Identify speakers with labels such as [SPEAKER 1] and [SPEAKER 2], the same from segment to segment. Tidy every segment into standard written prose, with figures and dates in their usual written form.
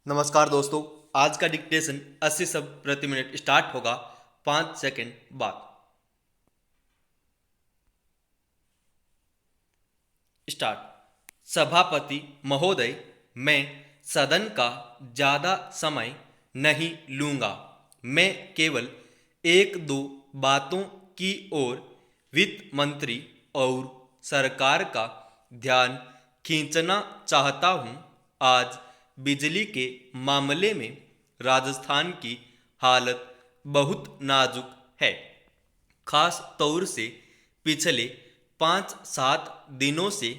[SPEAKER 1] नमस्कार दोस्तों। आज का डिक्टेशन 80 शब्द प्रति मिनट स्टार्ट होगा 5 सेकंड बाद। स्टार्ट। सभापति महोदय, मैं सदन का ज़्यादा समय नहीं लूँगा। मैं केवल एक दो बातों की ओर वित्त मंत्री और सरकार का ध्यान खींचना चाहता हूँ। आज बिजली के मामले में राजस्थान की हालत बहुत नाजुक है। खास तौर से पिछले 5-7 दिनों से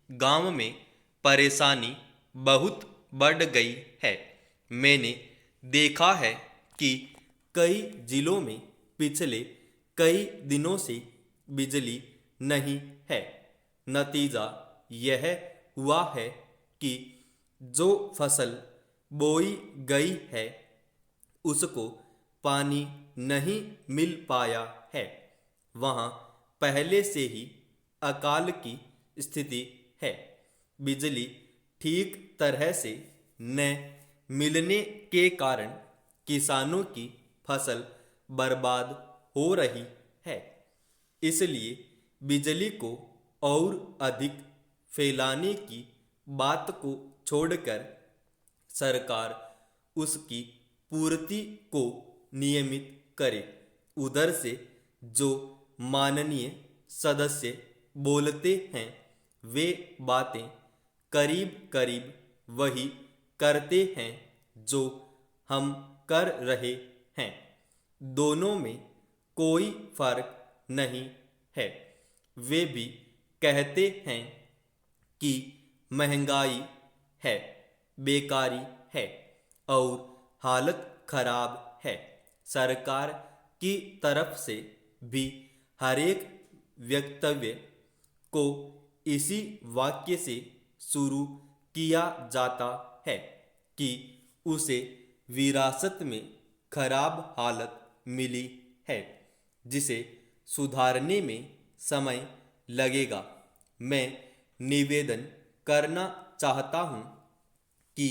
[SPEAKER 1] गांव में परेशानी बहुत बढ़ गई है। मैंने देखा है कि कई जिलों में पिछले कई दिनों से बिजली नहीं है। नतीजा यह हुआ है कि जो फसल बोई गई है उसको पानी नहीं मिल पाया है। वहाँ पहले से ही अकाल की स्थिति है। बिजली ठीक तरह से न मिलने के कारण किसानों की फसल बर्बाद हो रही है। इसलिए बिजली को और अधिक फैलाने की बात को छोड़कर सरकार उसकी पूर्ति को नियमित करे। उधर से जो माननीय सदस्य बोलते हैं वे बातें करीब करीब वही करते हैं जो हम कर रहे हैं। दोनों में कोई फर्क नहीं है। वे भी कहते हैं कि महंगाई है, बेकारी है और हालत खराब है। सरकार की तरफ से भी हरेक वक्तव्य को इसी वाक्य से शुरू किया जाता है कि उसे विरासत में खराब हालत मिली है जिसे सुधारने में समय लगेगा। मैं निवेदन करना चाहता हूँ कि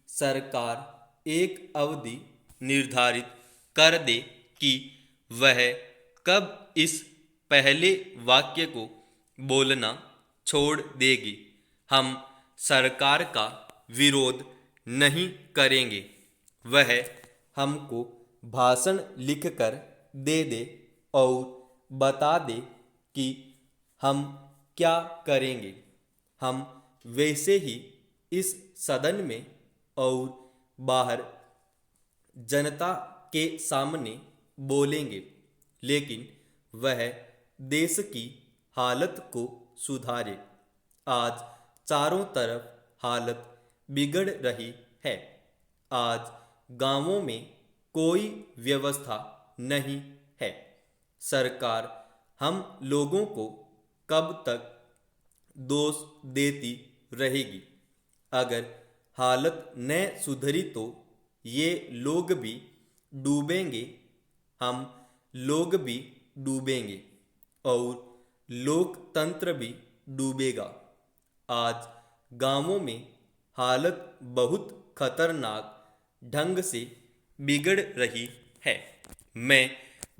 [SPEAKER 1] सरकार एक अवधि निर्धारित कर दे कि वह कब इस पहले वाक्य को बोलना छोड़ देगी। हम सरकार का विरोध नहीं करेंगे। वह हमको भाषण लिखकर दे दे और बता दे कि हम क्या करेंगे। हम वैसे ही इस सदन में और बाहर जनता के सामने बोलेंगे, लेकिन वह देश की हालत को सुधारे। आज चारों तरफ हालत बिगड़ रही है। आज गांवों में कोई व्यवस्था नहीं है। सरकार हम लोगों को कब तक दोष देती रहेगी। अगर हालत न सुधरी तो ये लोग भी डूबेंगे, हम लोग भी डूबेंगे और लोकतंत्र भी डूबेगा। आज गांवों में हालत बहुत खतरनाक ढंग से बिगड़ रही है। मैं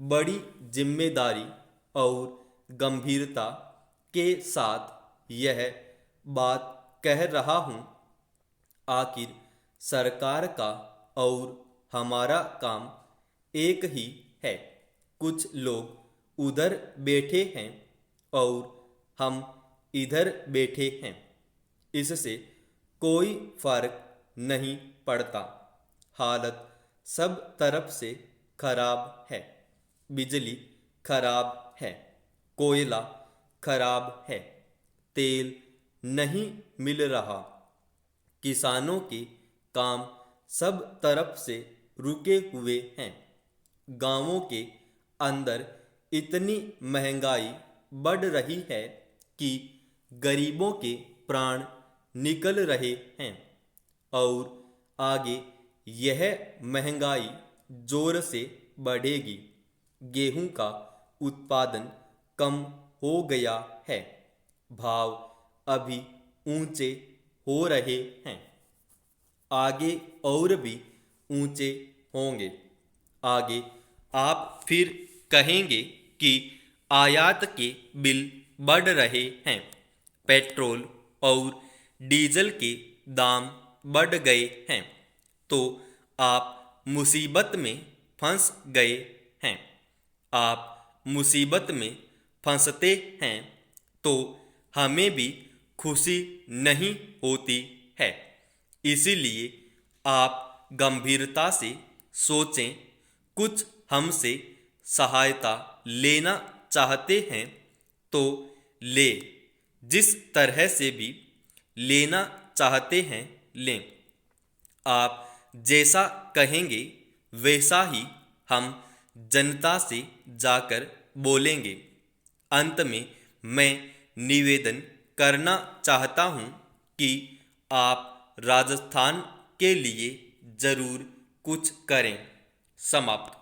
[SPEAKER 1] बड़ी जिम्मेदारी और गंभीरता के साथ यह बात कह रहा हूँ। आखिर सरकार का और हमारा काम एक ही है। कुछ लोग उधर बैठे हैं और हम इधर बैठे हैं। इससे कोई फर्क नहीं पड़ता। हालत सब तरफ से खराब है। बिजली खराब है, कोयला खराब है, तेल नहीं मिल रहा, किसानों के काम सब तरफ से रुके हुए हैं। गांवों के अंदर इतनी महंगाई बढ़ रही है कि गरीबों के प्राण निकल रहे हैं और आगे यह महंगाई जोर से बढ़ेगी। गेहूं का उत्पादन कम हो गया है, भाव अभी ऊंचे हो रहे हैं। आगे और भी ऊंचे होंगे। आगे आप फिर कहेंगे कि आयात के बिल बढ़ रहे हैं, पेट्रोल और डीजल के दाम बढ़ गए हैं, तो आप मुसीबत में फंस गए हैं। आप मुसीबत में फंसते हैं तो हमें भी खुशी नहीं होती है। इसीलिए आप गंभीरता से सोचें, कुछ हमसे सहायता लेना चाहते हैं तो ले, जिस तरह से भी लेना चाहते हैं लें। आप जैसा कहेंगे वैसा ही हम जनता से जाकर बोलेंगे। अंत में मैं निवेदन करना चाहता हूं कि आप राजस्थान के लिए जरूर कुछ करें। समाप्त।